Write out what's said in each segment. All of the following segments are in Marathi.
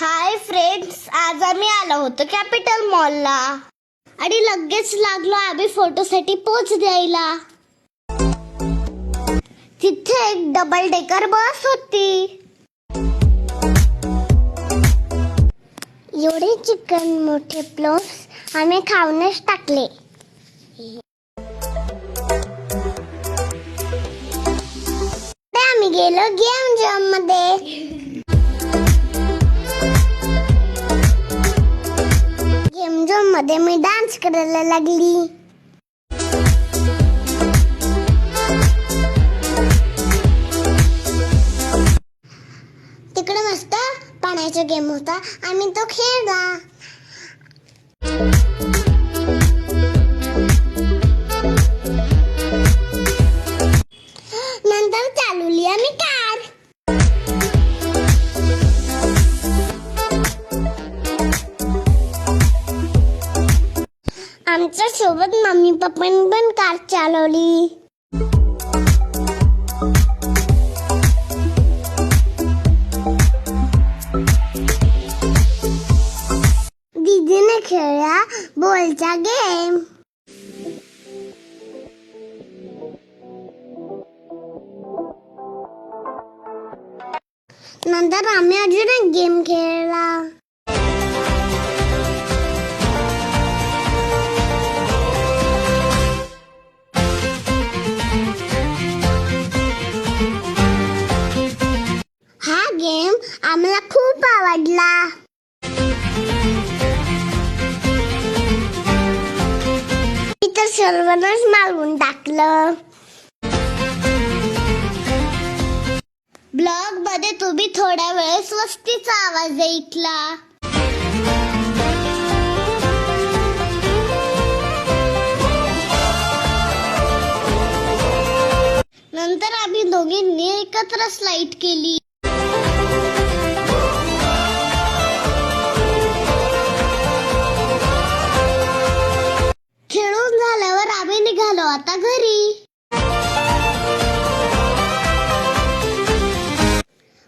हाय फ्रेंड्स, आज आम्ही आलो होतो कॅपिटल मॉलला आणि लगेच लागलो आम्ही फोटोसाठी पोच द्यायला. तिथे एक डबल डेकर बस होती. एवढे चिकन मोठे प्लोट्स आम्ही खाऊनच टाकले. आम्ही गेलो गेम झोन मध्ये. गेम झोन मध्ये मी डान्स करायला लागली. तिकडे मस्त पाण्याचा गेम होता, आम्ही तो खेळला. नंतर चालवली आम्ही कार. आमच्या सोबत मम्मी पप्पांनी पण कार चालवली. दीदीने खेळला बॉलचा गेम. नंतर आम्ही अजून एक गेम खेळला. हा गेम आम्हाला खूप आवडला. इतर सर्वांनाच मारून टाकलं. ब्लॉग मध्ये तुम्ही थोड्या वेळेस वस्तीचा आवाज ऐकला. नंतर आम्ही दोघींनी एकत्र स्लाइड केली. खेळून झाल्यावर आम्ही निघालो आता घरी.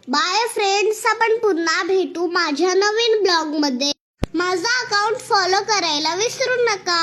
बाय फ्रेंड्स, आपण पुन्हा भेटू माझ्या नवीन ब्लॉग मध्ये. माझा अकाउंट फॉलो करायला विसरू नका.